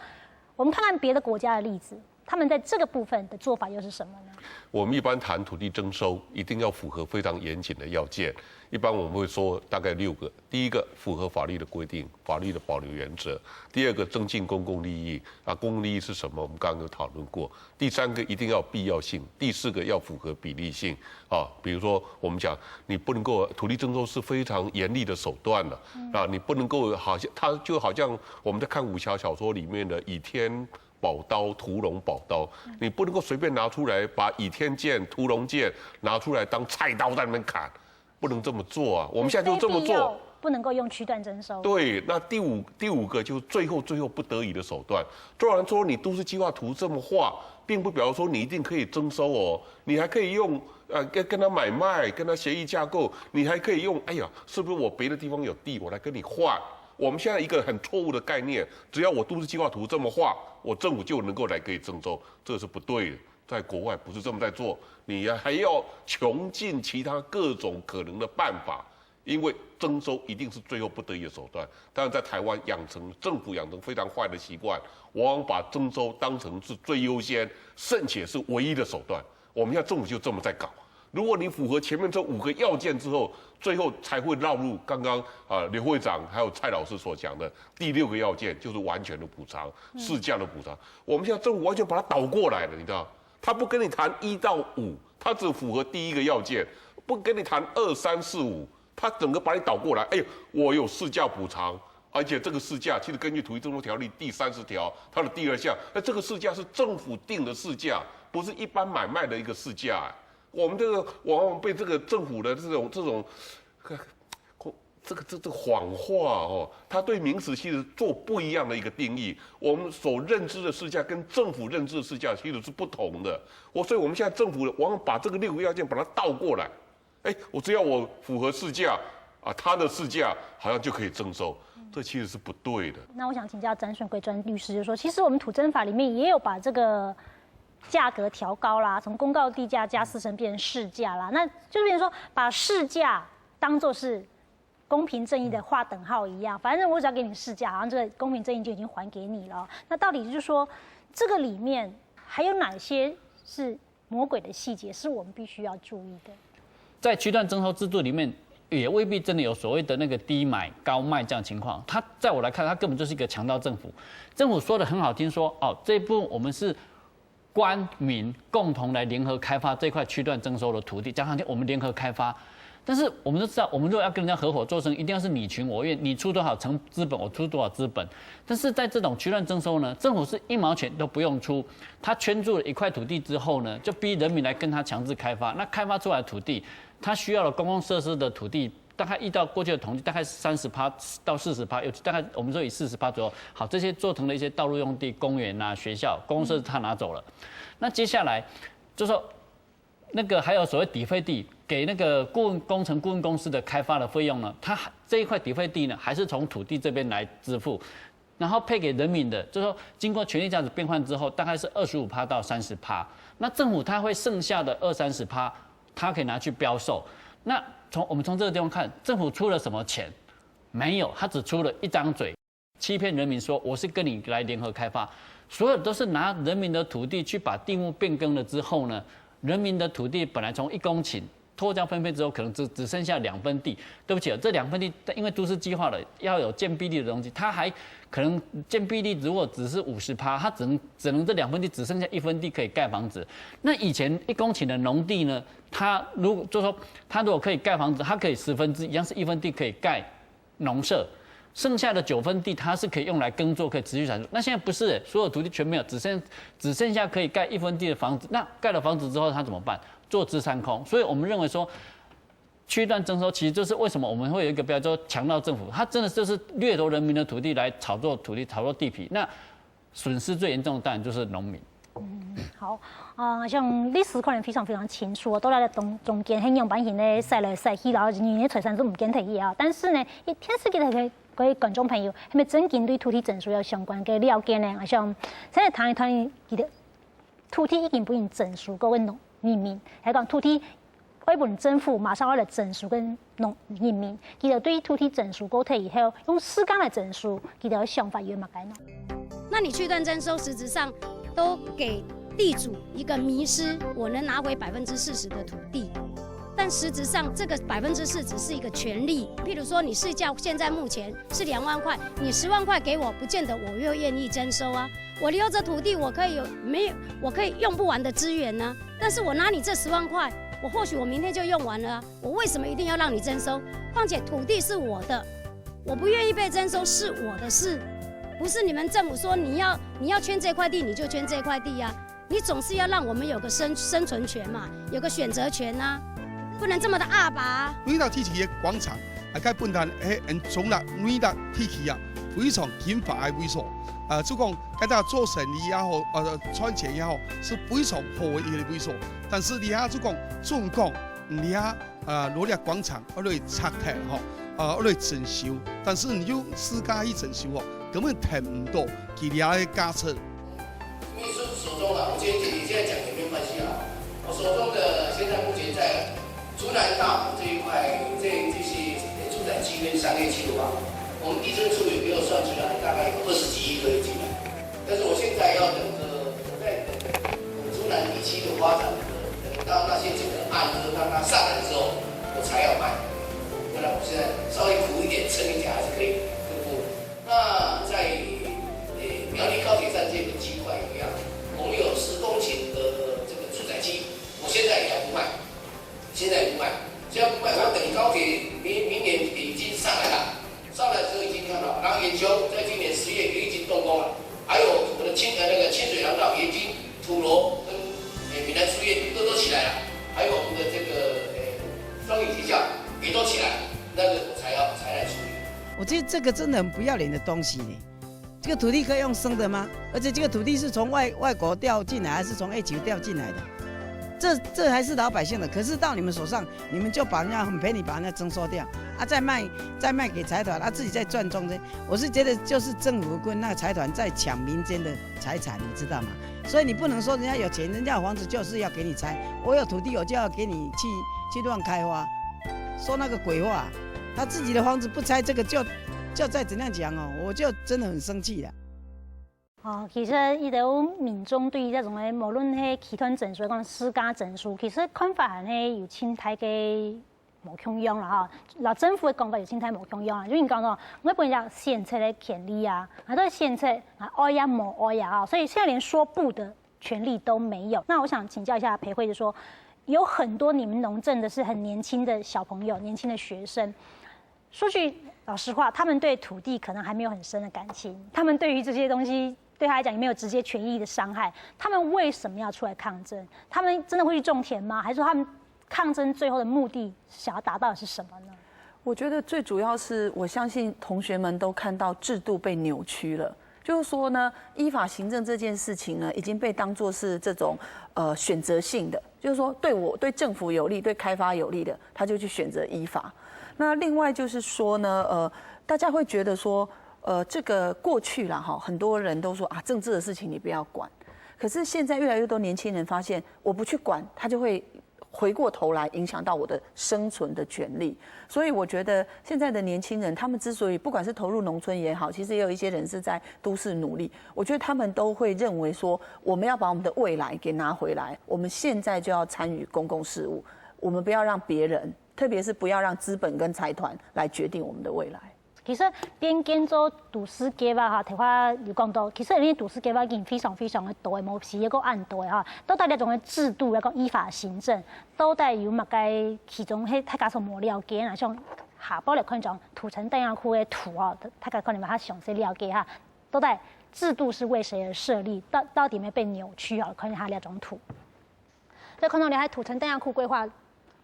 我們看看別的國家的例子，他們在這個部分的做法又是什麼呢？我們一般談土地徵收，一定要符合非常嚴謹的要件。一般我們會說大概6個，第一個符合法律的規定，法律的保留原則；第二個增進公共利益，啊，公共利益是什麼？我們剛剛有討論過。第三個一定要必要性，第4個要符合比例性，啊，比如說我們講你不能夠土地徵收是非常嚴厲的手段了，啊，你不能夠好像它就好像我們在看武俠小說裡面的倚天宝刀、屠龙宝刀，你不能够随便拿出来把倚天剑、屠龙剑拿出来当菜刀在那边砍，不能这么做啊！我们现在就这么做。不能够用区段征收。对，那第五个就是最后不得已的手段。虽然说你都市计划图这么画，并不表示说你一定可以征收哦，你还可以用跟他买卖，跟他协议架构，你还可以用，哎呀，是不是我别的地方有地，我来跟你换？我们现在一个很错误的概念，只要我都市计划图这么画，我政府就能够来给你征收，这是不对的。在国外不是这么在做，你还要穷尽其他各种可能的办法。因为征收一定是最后不得已的手段，但是在台湾政府养成非常坏的习惯，往往把征收当成是最优先，甚且是唯一的手段。我们现在政府就这么在搞。如果你符合前面这5个要件之后，最后才会绕入刚刚刘会长还有蔡老师所讲的第6个要件，就是完全的补偿、市价的补偿。我们现在政府完全把它倒过来了，你知道？他不跟你谈1到5，他只符合第1个要件，不跟你谈2、3、4、5。他整个把你倒过来，哎，我有市价补偿，而且这个市价其实根据土地征收条例第30条，它的第2项，那这个市价是政府定的市价，不是一般买卖的一个市价。我们这个往往被这个政府的这种谎话哦，他对名词其实做不一样的一个定义。我们所认知的市价跟政府认知的市价其实是不同的。所以我们现在政府往往把这个6个要件把它倒过来。哎，只要我符合市价啊，他的市价好像就可以征收，这其实是不对的。那我想请教詹顺贵律师，就说其实我们土征法里面也有把这个价格调高啦，从公告地价加4成变成市价啦，那就变成说把市价当作是公平正义的划等号一样，反正我只要给你市价，好像这个公平正义就已经还给你了。那到底就是说这个里面还有哪些是魔鬼的细节，是我们必须要注意的？在区段征收制度里面，也未必真的有所谓的那个低买高卖这样的情况。它在我来看，它根本就是一个强盗政府。政府说的很好听，说这一部分我们是官民共同来联合开发这块区段征收的土地，加上我们联合开发。但是我们都知道，我们如果要跟人家合伙做生意，一定要是你情我愿，你出多少成资本，我出多少资本。但是在这种区段征收呢，政府是1毛钱都不用出，他圈住了一块土地之后呢，就逼人民来跟他强制开发。那开发出来的土地，他需要的公共设施的土地，大概依照过去的统计，大概是30%到40%，尤其大概我们说以40%左右。好，这些做成了一些道路用地、公园啊、学校、公共设施他拿走了。那接下来就说那个还有所谓抵费地，给那个工程顾问公司的开发的费用呢，它这一块抵费地呢，还是从土地这边来支付，然后配给人民的，就是说经过权利价值变换之后，大概是25%到30%。那政府它会剩下的20-30%，它可以拿去标售。那我们从这个地方看，政府出了什么钱？没有，他只出了一张嘴，欺骗人民说我是跟你来联合开发，所有都是拿人民的土地去把地目变更了之后呢，人民的土地本来从1公顷脱交分配之后，可能只剩下2分地。对不起，这2分地因为都市计划了，要有建蔽率的东西，它还可能建蔽率如果只是50%，它只能这2分地只剩下1分地可以盖房子。那以前1公顷的农地呢，它如果可以盖房子，它可以1/10，一样是1分地可以盖农舍。剩下的9分地，它是可以用来耕作，可以持续产出。那现在不是，所有土地全没有，只剩下可以盖1分地的房子。那盖了房子之后，它怎么办？坐吃山空。所以我们认为说，区段征收其实就是为什么我们会有一个标叫强盗政府，它真的就是掠夺人民的土地来炒作土地、炒作地皮。那损失最严重的当然就是农民。好像历史可能非常非常清楚，都在中间很样板型的赛来赛去，然后人员的财产都唔见提啊。但是呢，一天是给各位观众朋友，係咪真正對土地徵收有相關嘅了解呢？好像現在談一談，其實土地已經不用徵收各位農民，係講土地為本政府馬上要來徵收跟農人民，其實對土地徵收過退以後，用時間來徵收，其實想法有乜改呢？那你區段徵收實質上都給地主一個迷失，我能拿回40%的土地。但實質上，這個4%只是一個權利。譬如說，你市價現在目前是2萬塊，你10萬塊給我，不見得我又願意徵收啊。我留着土地，我可以用不完的資源呢、啊。但是我拿你這10萬塊，我或許我明天就用完了啊。我為什麼一定要讓你徵收？況且土地是我的，我不願意被徵收是我的事。不是你们政府说你要圈这块地你就圈这块地啊，你总是要让我们有个生存权嘛，有个选择权啊，不能这么的阿拔。女大铁器的广场，该本滩因从那女大铁器啊，非常紧繁的位所。就讲该大做生意也好，赚钱也好，是非常好的一个位所。但是你遐就讲总讲，你遐罗列广场，来拆拆吼，来整修，但是你用私家去整修哦，根本填唔到其他的价值。秘书手中啊，我今天现在讲也没关系啊。我手中的现在目前在竹南大埔这一块，这些住宅区跟商业区的话，我们地震处也没有算出来，大概有20几亿可以进来。但是我现在要等着，我在等竹南地区的发展，等到那些这个案子让它上来之后，我才要卖。不然我现在稍微苦一点，撑一下还是可以克服。那在苗栗高铁站这个区块一样，我们有10公顷的这个住宅区，我现在也还不卖，现在不卖，我等高铁明年已经上来了。上来之后已经看到，然后眼球在今年10月也已经动工了，还有我的清水廊道也已经土楼跟闽南书院都起来了，还有我们的这个双语学校也都起来了，那个我才来处理。我觉得这个真的很不要脸的东西呢。这个土地可以用生的吗？而且这个土地是从外国调进来，还是从 A 球调进来的？这还是老百姓的，可是到你们手上，你们就把人家很便宜把人家征收掉啊，再卖给财团，啊自己再赚中间。我是觉得就是政府跟那个财团在抢民间的财产，你知道吗？所以你不能说人家有钱，人家有房子就是要给你拆，我有土地我就要给你去乱开花，说那个鬼话。他自己的房子不拆，这个就再怎样讲哦，我就真的很生气了。其实伊有民众对于这种的，无论迄集团证书讲私家证书，其实看法係有清太嘅无共用啦哈。老政府的讲法有清太无共用啦，就你讲到，我本来宪策的权利啊，都是宪策啊，爱呀冇爱呀啊，所以现在连说不的权利都没有。那我想请教一下裴慧，就说有很多你们农政的是很年轻的小朋友、年轻的学生，说句老实话，他们对土地可能还没有很深的感情，他们对于这些东西。对他来讲也没有直接权益的伤害，他们为什么要出来抗争？他们真的会去种田吗？还是说他们抗争最后的目的想要达到的是什么呢？我觉得最主要是，我相信同学们都看到制度被扭曲了。就是说呢，依法行政这件事情呢，已经被当作是这种选择性的，就是说对政府有利、对开发有利的，他就去选择依法。那另外就是说呢，大家会觉得说。这个过去啦哈，很多人都说啊，政治的事情你不要管。可是现在越来越多年轻人发现，我不去管，他就会回过头来影响到我的生存的权利。所以我觉得现在的年轻人，他们之所以不管是投入农村也好，其实也有一些人是在都市努力，我觉得他们都会认为说，我们要把我们的未来给拿回来，我们现在就要参与公共事务，我们不要让别人，特别是不要让资本跟财团来决定我们的未来。其实边建做都市计划哈，提法有讲到，其实呢都市计划已經非常的多的，無是一個按多的哈，都帶一種嘅制度來講依法行政，都帶有物嘅其中迄大家所無了解啊，像下晡嚟看種土城彈藥庫嘅圖啊，大家可能把它詳細了解哈，都帶制度是為誰而設立，到底沒被扭曲啊？看下兩種圖，所以看到你喺土城彈藥庫規劃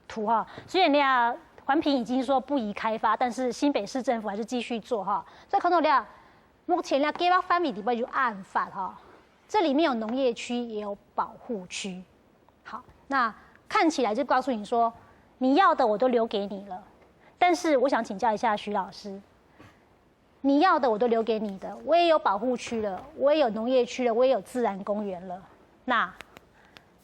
圖哈，雖然你啊。環評已經說不宜開發，但是新北市政府還是繼續做哈。所以看到了，目前呢計劃範圍裡邊有案發哈，這裡面有農業區也有保護區。好，那看起來就告訴你說，你要的我都留給你了。但是我想請教一下徐老師，你要的我都留給你的，我也有保護區了，我也有農業區了，我也有自然公園了。那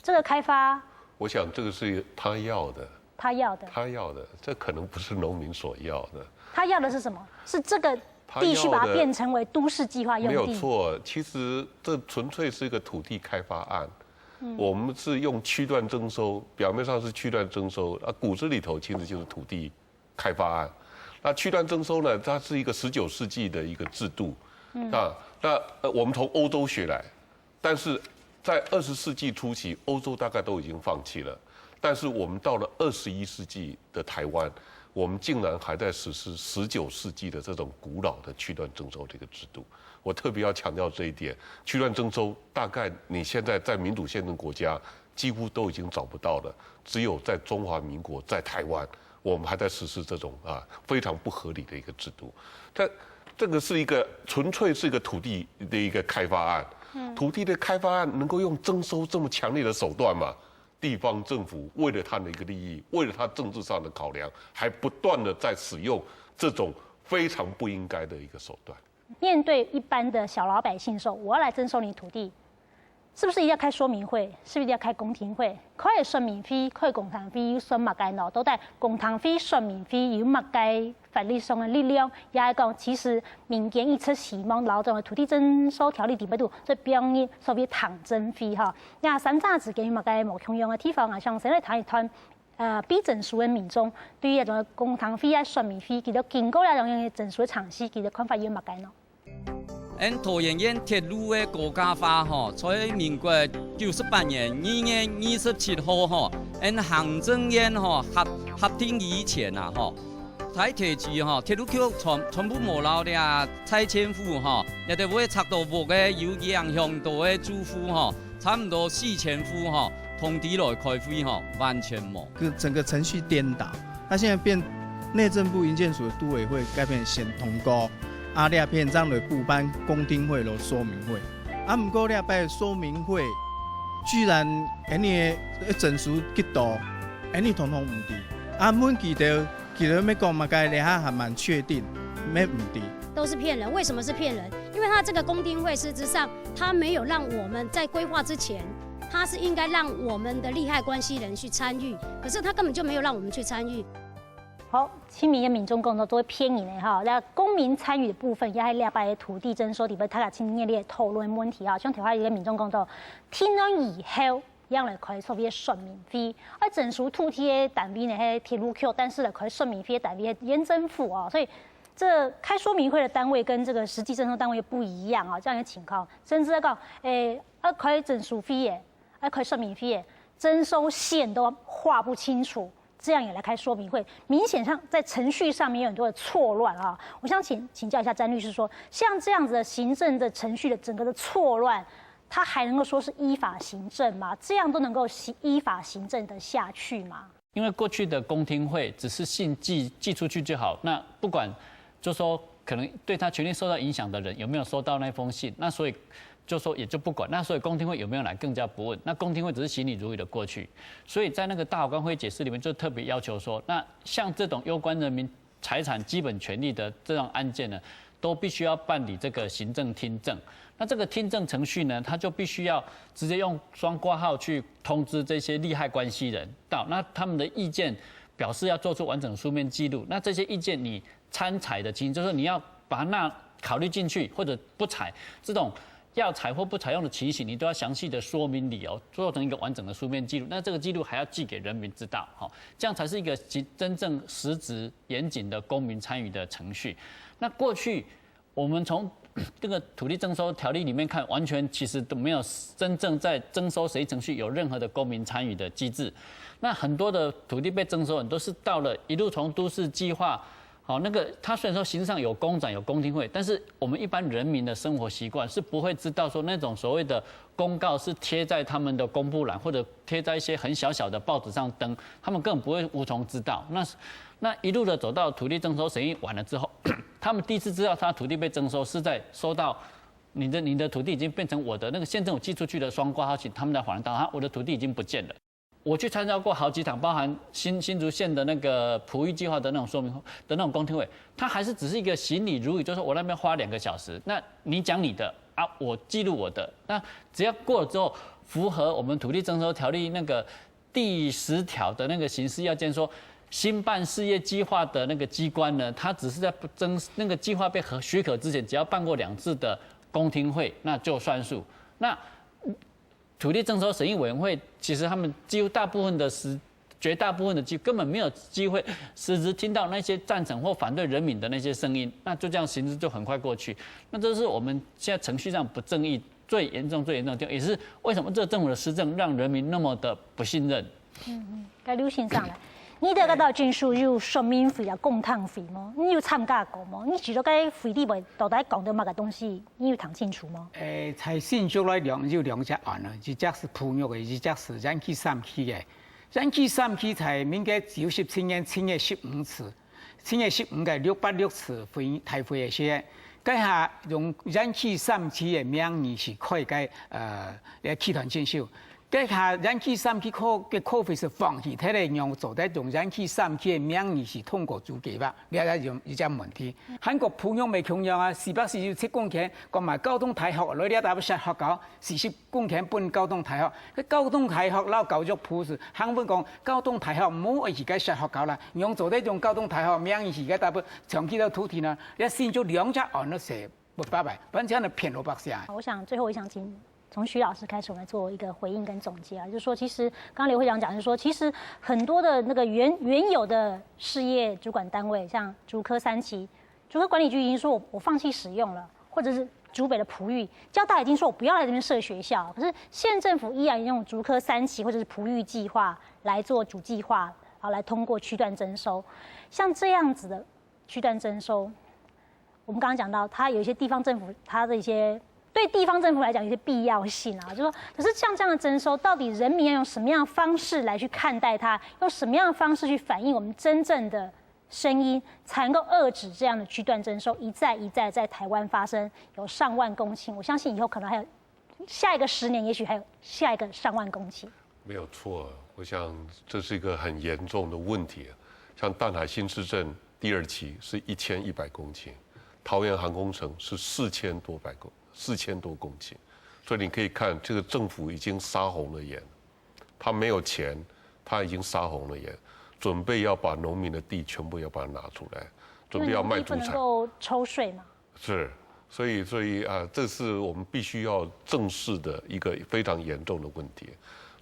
這個開發，我想這個是他要的。他要的，这可能不是農民所要的。他要的是什麼？是這個地區把它變成為都市計劃用地。沒有錯，其實這純粹是一個土地開發案。我們是用區段徵收，表面上是區段徵收，骨子裡頭其實就是土地開發案。那區段徵收呢，它是一個19世紀的一個制度。那我們從歐洲學來，但是在20世紀初期，歐洲大概都已經放棄了。但是我們到了21世紀的台灣，我们竟然还在实施19世纪的这种古老的区段征收的一个制度。我特别要强调这一点，区段征收大概你现在在民主宪政国家几乎都已经找不到了，只有在中华民国，在台湾，我们还在实施这种非常不合理的一个制度。但这个是一个纯粹是一个土地的一个开发案，土地的开发案能够用征收这么强烈的手段吗？地方政府为了他的一个利益，为了他政治上的考量，还不断的在使用这种非常不应该的一个手段。面对一般的小老百姓说，我要来征收你土地，是不是一定要开说明会？是不是一定要开公听会？可以说明费，可以公堂费，算乜嘅咯？都在公堂费、说明费有乜嘅法律上的力量？也係講，其實民間一直希望勞動嘅土地徵收條例底部度，所以表現所謂糖徵費嚇。那三炸子嘅乜嘅冇共用嘅地方啊，像成日談一談。比證書嘅民眾對於一種公堂費啊、說明費，其實經過了種嘅證書嘅嘗試，其實看法有乜嘅咯？桃園縣鐵路嘅高架化吼，在民國98年2月27號吼，行政院吼合定以前啊吼，喺鐵局吼鐵路局全部冇留啲拆遷戶吼，亦都會拆到部嘅有影響到嘅住戶吼，差唔多4000戶吼。通知來開會吼，完全冇，整個程序顛倒。他現在變內政部營建署的都委會改變先通過，倆片章來補辦公聽會和說明會。唔過倆擺說明會，居然呢個證書結到，呢統統唔對。滿記得要講嘛，該倆還蠻確定，沒唔對。都是騙人，為什麼是騙人？因為他這個公聽會實質上，他沒有讓我們在規劃之前。他是應該讓我們的利害關係人去參與，可是他根本就沒有讓我們去參與。好，親民嘅民眾講到都會偏移嘅哈，那公民參與的部分，也係兩擺土地徵收，特別大家親熱烈討論問題啊。像台灣有個民眾講到，聽咗以後，讓嚟可以所謂嘅說明費，而徵收土地嘅單位呢係鐵路局，但是呢可以說明費嘅單位係縣政府啊，所以這開說明會的單位跟這個實際徵收單位不一樣啊，這樣嘅情況，甚至講可以徵收費嘅。可以說明費，徵收線都劃不清楚，這樣也來開說明會，明顯上在程序上面有很多的錯亂啊！我想請教一下詹律師說，像這樣子的行政的程序的整個的錯亂，它還能夠說是依法行政嗎？這樣都能夠依法行政得下去嗎？因為過去的公聽會只是信寄出去就好，那不管就說可能對他權利受到影響的人有沒有收到那封信，那所以。就說也就不管，那所以公聽會有沒有來更加不問。那公聽會只是行禮如儀的過去，所以在那個大法官會解釋裡面就特別要求說，那像這種攸關人民財產基本權利的這種案件呢，都必須要辦理這個行政聽證。那這個聽證程序呢，他就必須要直接用雙掛號去通知這些利害關係人到，那他們的意見表示要做出完整書面記錄。那這些意見你參採的情形，就是你要把它考慮進去或者不採這種。要採或不採用的情形，你都要詳細的說明理由，做成一個完整的書面記錄。那這個記錄還要寄給人民知道，這樣才是一個真正實質嚴謹的公民參與的程序。那過去我們從這個土地徵收條例裡面看，完全其實都沒有真正在徵收誰程序有任何的公民參與的機制。那很多的土地被徵收，很多是到了一路從都市計劃。好，那個他雖然說形式上有公展有公聽會，但是我們一般人民的生活習慣是不會知道說那種所謂的公告是貼在他們的公布欄或者貼在一些很小小的報紙上登，他們根本不會無從知道。那一路的走到土地徵收審議完了之後，他們第一次知道他土地被徵收是在收到你的土地已經變成我的，那個縣政府寄出去的雙掛號信，他們才恍然大悟，我的土地已經不見了。我去參加過好幾場，包含新竹縣的那個普育計劃的那種說明的那種公聽會，它還是只是一個行禮如儀，就是我那邊花2個小時，那你講你的啊，我記錄我的，那只要過了之後，符合我們土地徵收條例那個第10條的那個形式要件，說新辦事業計劃的那個機關呢，它只是在那個計劃被許可之前，只要辦過2次的公聽會，那就算數。那土地徵收審議委員會其實他們幾乎絕大部分的根本沒有機會實質聽到那些贊成或反對人民的那些聲音，那就這樣行之就很快過去。那這是我們現在程序上不正義最嚴重的地方，也是為什麼這個政府的施政讓人民那麼的不信任。該劉先生來。你这个到证书有说明费啊、公堂费吗？你有参加过吗？你除了个费你袂到底讲到乜个东西，你有谈清楚吗？在新竹来有两只案了，一只是普育的，一只是人气3期的。人气3期在民国97年7月15次，7月15个686次台会的时，该下用人气3期的名义是可以来集团签收。该下人气3期科费是放弃，睇嚟用做得用人气3期的名义是通过主计划，了解用一只问题。韩国普育未穷样啊，447公顷，講埋交通大學，你哋大部實學校40公頃半交通大學，交通大學撈教育部是，韓本講交通大學唔好而家實學校啦，用做得用交通大學名義而家大部長期都土地呢，你先做2隻案都寫不拜拜，反正係騙老百姓。我想最後我想請。从徐老师开始，我们做一个回应跟总结啊，就是说，其实刚刚刘会长讲，就是说，其实很多的那个原有的事业主管单位，像竹科3期，竹科管理局已经说我放弃使用了，或者是竹北的璞玉，交大已经说我不要来这边设学校，可是县政府依然用竹科3期或者是璞玉计划来做主计划，啊，来通过区段征收，像这样子的区段征收，我们刚刚讲到，它有一些地方政府它的一些。对地方政府来讲，有些必要性啊，就说，可是像这样的征收，到底人民要用什么样的方式来去看待它，用什么样的方式去反映我们真正的声音，才能够遏制这样的区段征收一再在台湾发生，有上万公顷，我相信以后可能还有下一个10年，也许还有下一个上万公顷。没有错，我想这是一个很严重的问题。像淡海新市镇第2期是1100公顷，桃园航空城是4000多公顷，所以你可以看这个政府已经杀红了眼，他没有钱，他已经杀红了眼，准备要把农民的地全部要把它拿出来，准备要卖土产，不能够抽税嘛？是，所以这是我们必须要正视的一个非常严重的问题，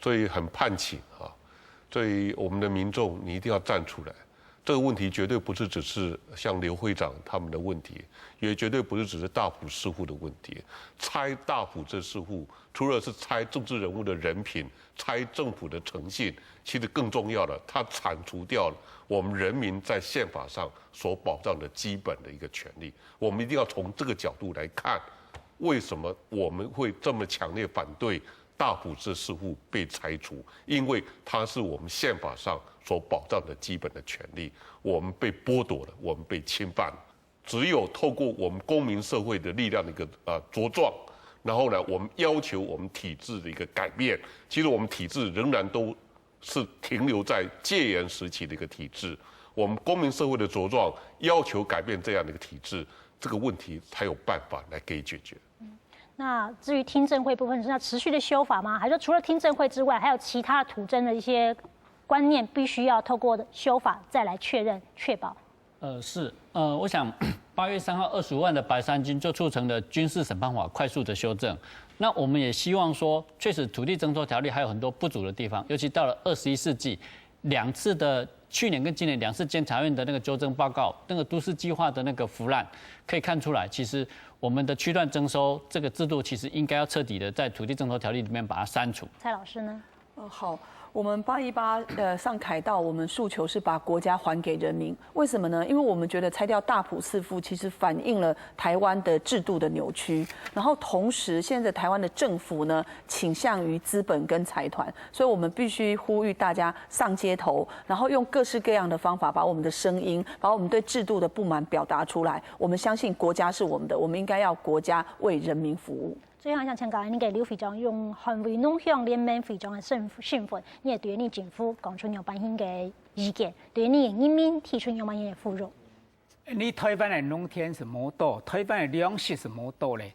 所以很盼请啊，所以我们的民众你一定要站出来。这个问题绝对不是只是像刘会长他们的问题，也绝对不是只是大埔市户的问题。拆大埔这市户，除了是拆政治人物的人品、拆政府的诚信，其实更重要的，它铲除掉了我们人民在宪法上所保障的基本的一个权利。我们一定要从这个角度来看，为什么我们会这么强烈反对大埔这市户被拆除？因为它是我们宪法上所保障的基本的权利，我们被剥夺了，我们被侵犯了。只有透过我们公民社会的力量的一个茁壮，然后呢，我们要求我们体制的一个改变。其实我们体制仍然都是停留在戒严时期的一个体制。我们公民社会的茁壮，要求改变这样的一个体制，这个问题才有办法来给予解决。那至于听证会部分，是要持续的修法吗？还是说除了听证会之外，还有其他土征的一些观念，必须要透过修法再来确认、确保？我想8月3号25万的白衫军就促成了军事审判法快速的修正。那我们也希望说，确实土地征收条例还有很多不足的地方，尤其到了21世纪，2次的去年跟今年2次监察院的那个纠正报告，那个都市计划的那个腐烂，可以看出来，其实我们的区段征收这个制度，其实应该要彻底的在土地征收条例里面把它删除。蔡老师呢？好。我们818上凯道，我们诉求是把国家还给人民。为什么呢？因为我们觉得拆掉大埔四副，其实反映了台湾的制度的扭曲。然后同时，现在台湾的政府呢倾向于资本跟财团，所以我们必须呼吁大家上街头，然后用各式各样的方法，把我们的声音，把我们对制度的不满表达出来。我们相信国家是我们的，我们应该要国家为人民服务。最後想請教你嘅劉會長用捍衛農鄉聯盟會長嘅身份，你也對你政府講出有版型嘅意見，對你人民提出有版型嘅負責。你台灣嘅農田是冇多，台灣嘅糧食是冇多咧。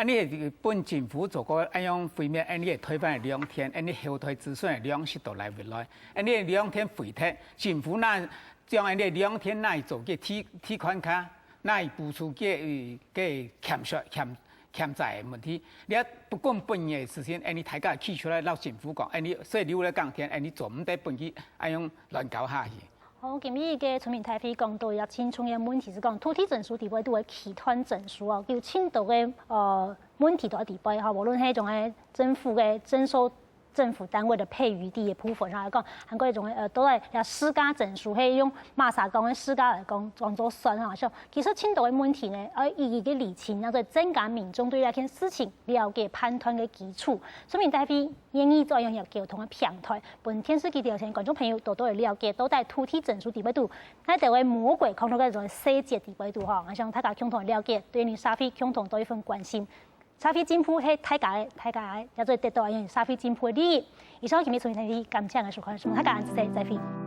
你本政府做過一樣廢滅，你台灣嘅農田，你後台子孫嘅糧食都來唔來，你農田廢鐵，政府那將你農田那做嘅提款卡，那補助嘅欠債嘅問題，你不管本業嘅事情，你大家企出來鬧政府講，你所以你為了講天，你做唔得本去，樣亂搞下去。好，今日嘅全民大會講到有清重嘅問題是講土地證書地位都係期團證書啊，叫青島嘅問題都係地位嚇，無論係仲係政府嘅徵收政府单位的配余地的部分，然后讲韩国种都来私家证书，迄用马萨讲的私家来讲当做算哈，像其实青岛的问题呢，一个理清，然后增加民众对那件事情了解判断的基础，说明代表愿意作用有交通的平台，本电视机条线观众朋友多多的了解，都在土地证书地位度，那台湾魔鬼看到个种细节地位度哈，我想大家共同了解，对你社会共同多一份关心。社会进步係大家嘅，也做得到因為社會進步的利益。以上係咪從睇感謝嘅收看，大家再會。